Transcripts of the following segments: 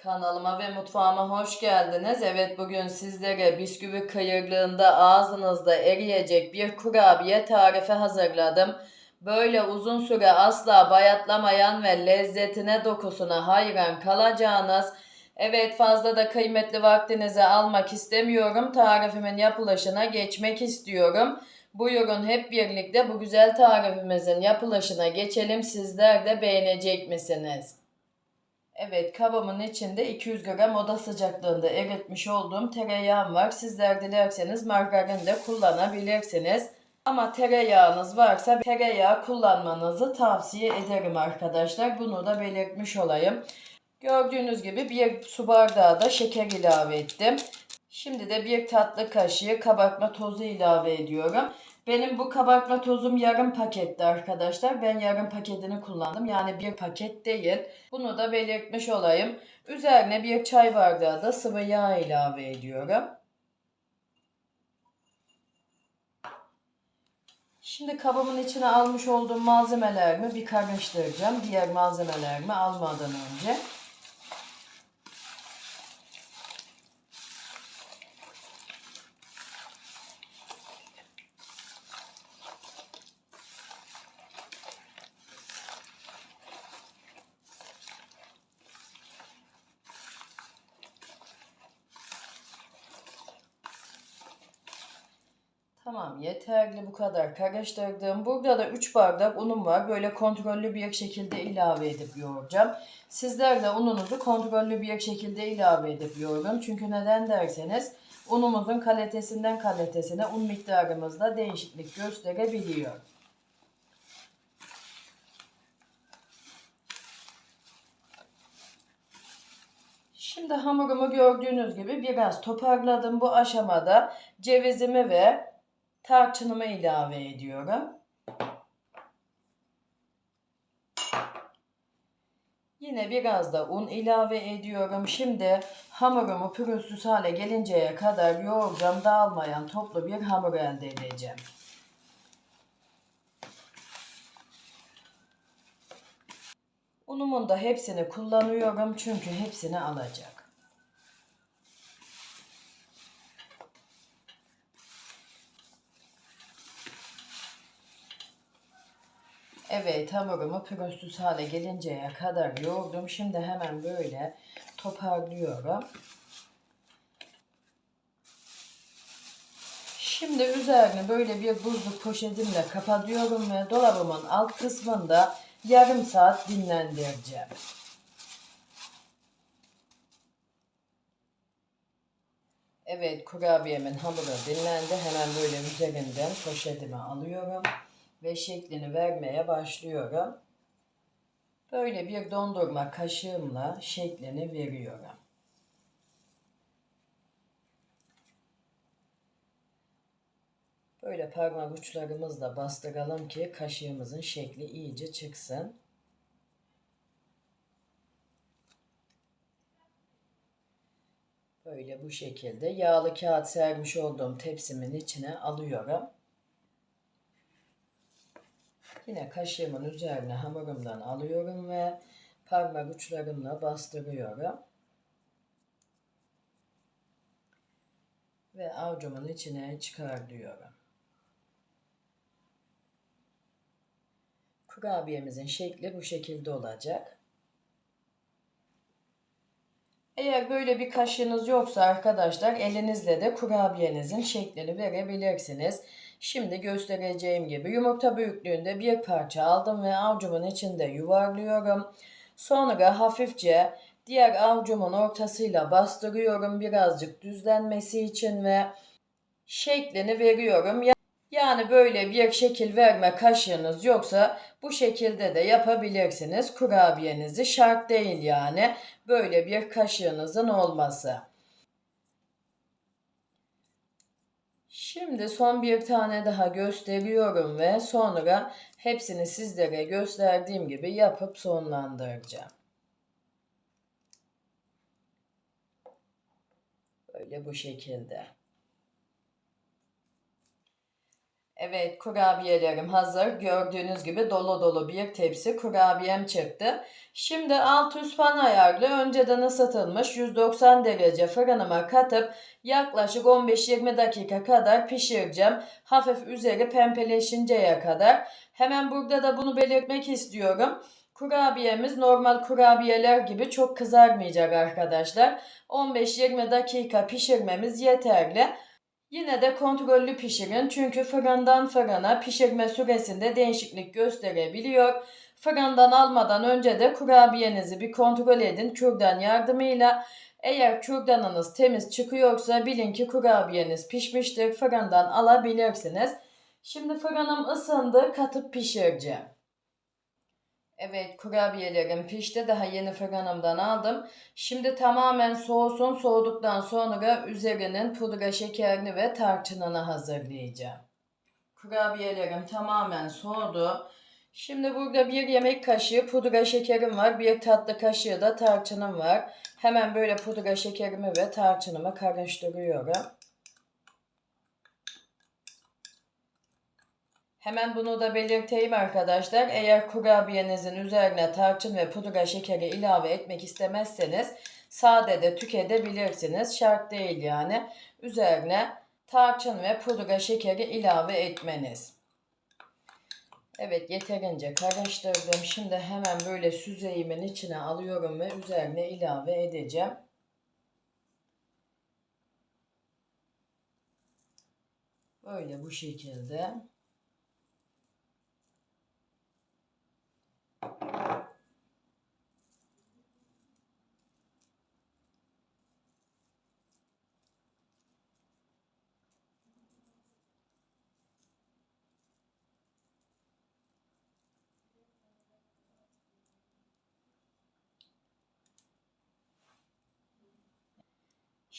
Kanalıma ve mutfağıma hoş geldiniz. Evet, bugün sizlere bisküvi kayırlığında ağzınızda eriyecek bir kurabiye tarifi hazırladım. Böyle uzun süre asla bayatlamayan ve lezzetine dokusuna hayran kalacağınız, evet, fazla da kıymetli vaktinizi almak istemiyorum. Tarifimin yapılışına geçmek istiyorum. Buyurun hep birlikte bu güzel tarifimizin yapılışına geçelim. Sizler de beğenecek misiniz? Evet, kabımın içinde 200 gram oda sıcaklığında eritmiş olduğum tereyağım var. Sizler dilerseniz margarin de kullanabilirsiniz. Ama tereyağınız varsa tereyağı kullanmanızı tavsiye ederim arkadaşlar. Bunu da belirtmiş olayım. Gördüğünüz gibi bir su bardağı da şeker ilave ettim. Şimdi de bir tatlı kaşığı kabartma tozu ilave ediyorum. Benim bu kabartma tozum yarım paketti arkadaşlar. Ben yarım paketini kullandım. Yani bir paket değil. Bunu da belirtmiş olayım. Üzerine bir çay bardağı da sıvı yağ ilave ediyorum. Şimdi kabımın içine almış olduğum malzemelerimi bir karıştıracağım. Diğer malzemelerimi almadan önce. Tamam, yeterli, bu kadar karıştırdım. Burada da 3 bardak unum var. Böyle kontrollü bir şekilde ilave edip yoğuracağım. Sizler de ununuzu kontrollü bir şekilde ilave edip yoğurun. Çünkü neden derseniz unumuzun kalitesinden kalitesine un miktarımızda değişiklik gösterebiliyor. Şimdi hamurumu gördüğünüz gibi biraz toparladım. Bu aşamada cevizimi ve tarçınımı ilave ediyorum. Yine biraz da un ilave ediyorum. Şimdi hamurumu pürüzsüz hale gelinceye kadar yoğuracağım. Dağılmayan toplu bir hamur elde edeceğim. Unumun da hepsini kullanıyorum çünkü hepsini alacak. Evet, hamurumu pürüzsüz hale gelinceye kadar yoğurdum. Şimdi hemen böyle toparlıyorum. Şimdi üzerini böyle bir buzluk poşetimle kapatıyorum ve dolabımın alt kısmında yarım saat dinlendireceğim. Evet, kurabiyemin hamuru dinlendi. Hemen böyle üzerinden poşetime alıyorum ve şeklini vermeye başlıyorum. Böyle bir dondurma kaşığımla şeklini veriyorum. Böyle parmak uçlarımızla bastıralım ki kaşığımızın şekli iyice çıksın. Böyle bu şekilde yağlı kağıt sermiş olduğum tepsimin içine alıyorum. Yine kaşığımın üzerine hamurumdan alıyorum ve parmak uçlarımla bastırıyorum. Ve avucumun içine çıkartıyorum. Kurabiyemizin şekli bu şekilde olacak. Eğer böyle bir kaşığınız yoksa arkadaşlar elinizle de kurabiyenizin şeklini verebilirsiniz. Şimdi göstereceğim gibi yumurta büyüklüğünde bir parça aldım ve avucumun içinde yuvarlıyorum. Sonra hafifçe diğer avucumun ortasıyla bastırıyorum birazcık düzlenmesi için ve şeklini veriyorum. Yani böyle bir şekil verme kaşığınız yoksa bu şekilde de yapabilirsiniz. Kurabiyenizi şart değil yani böyle bir kaşığınızın olması. Şimdi son bir tane daha gösteriyorum ve sonra hepsini sizlere gösterdiğim gibi yapıp sonlandıracağım. Böyle bu şekilde. Evet, kurabiyelerim hazır. Gördüğünüz gibi dolu dolu bir tepsi kurabiyem çıktı. Şimdi alt üst fan ayarlı önceden ısıtılmış 190 derece fırınıma katıp yaklaşık 15-20 dakika kadar pişireceğim. Hafif üzeri pembeleşinceye kadar. Hemen burada da bunu belirtmek istiyorum. Kurabiyemiz normal kurabiyeler gibi çok kızarmayacak arkadaşlar. 15-20 dakika pişirmemiz yeterli. Yine de kontrollü pişirin çünkü fırından fırına pişirme süresinde değişiklik gösterebiliyor. Fırından almadan önce de kurabiyenizi bir kontrol edin kürdan yardımıyla. Eğer kürdanınız temiz çıkıyorsa bilin ki kurabiyeniz pişmiştir. Fırından alabilirsiniz. Şimdi fırınım ısındı, katıp pişireceğim. Evet, kurabiyelerim pişti. Daha yeni fırınımdan aldım. Şimdi tamamen soğusun. Soğuduktan sonra üzerinin pudra şekerini ve tarçınını hazırlayacağım. Kurabiyelerim tamamen soğudu. Şimdi burada bir yemek kaşığı pudra şekerim var. Bir tatlı kaşığı da tarçınım var. Hemen böyle pudra şekerimi ve tarçınımı karıştırıyorum. Hemen bunu da belirteyim arkadaşlar. Eğer kurabiyenizin üzerine tarçın ve pudra şekeri ilave etmek istemezseniz sade de tüketebilirsiniz. Şart değil yani. Üzerine tarçın ve pudra şekeri ilave etmeniz. Evet, yeterince karıştırdım. Şimdi hemen böyle süzeyimin içine alıyorum ve üzerine ilave edeceğim. Böyle bu şekilde.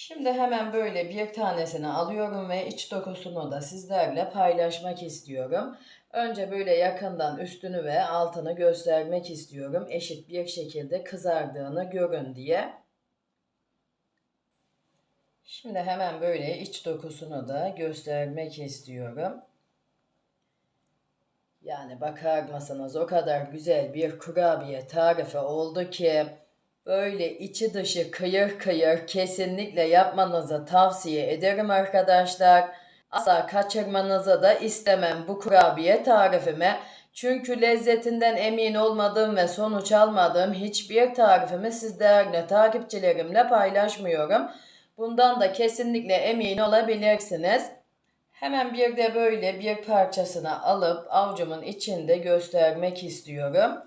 Şimdi hemen böyle bir tanesini alıyorum ve iç dokusunu da sizlerle paylaşmak istiyorum. Önce böyle yakından üstünü ve altını göstermek istiyorum. Eşit bir şekilde kızardığını görün diye. Şimdi hemen böyle iç dokusunu da göstermek istiyorum. Yani bakar mısınız, o kadar güzel bir kurabiye tarifi oldu ki böyle içi dışı kıyır kıyır, kesinlikle yapmanızı tavsiye ederim arkadaşlar. Asla kaçırmanızı da istemem bu kurabiye tarifimi. Çünkü lezzetinden emin olmadığım ve sonuç almadığım hiçbir tarifimi siz değerli takipçilerimle paylaşmıyorum. Bundan da kesinlikle emin olabilirsiniz. Hemen bir de böyle bir parçasını alıp avucumun içinde göstermek istiyorum.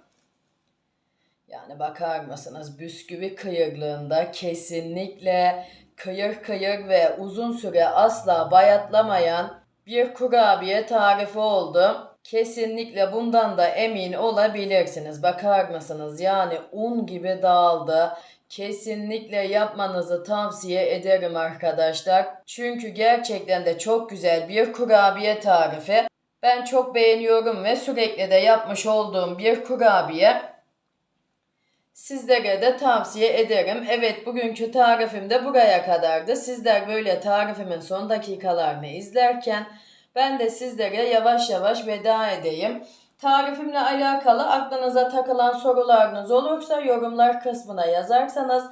Yani bakar mısınız, bisküvi kıyırlığında kesinlikle kıyır kıyır ve uzun süre asla bayatlamayan bir kurabiye tarifi oldu. Kesinlikle bundan da emin olabilirsiniz. Bakar mısınız, yani un gibi dağıldı. Kesinlikle yapmanızı tavsiye ederim arkadaşlar. Çünkü gerçekten de çok güzel bir kurabiye tarifi. Ben çok beğeniyorum ve sürekli de yapmış olduğum bir kurabiye. Sizlere de tavsiye ederim. Evet, bugünkü tarifim de buraya kadardı. Sizler böyle tarifimin son dakikalarını izlerken ben de sizlere yavaş yavaş veda edeyim. Tarifimle alakalı aklınıza takılan sorularınız olursa yorumlar kısmına yazarsanız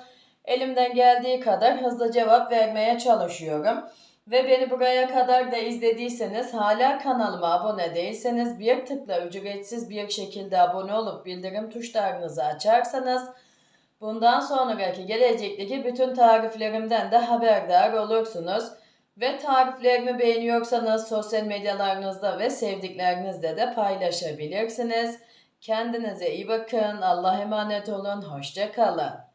elimden geldiği kadar hızlı cevap vermeye çalışıyorum. Ve beni buraya kadar da izlediyseniz, hala kanalıma abone değilseniz bir tıkla ücretsiz bir şekilde abone olup bildirim tuşlarınızı açarsanız bundan sonraki gelecekteki bütün tariflerimden de haberdar olursunuz. Ve tariflerimi beğeniyorsanız sosyal medyalarınızda ve sevdiklerinizle de paylaşabilirsiniz. Kendinize iyi bakın. Allah'a emanet olun. Hoşça kalın.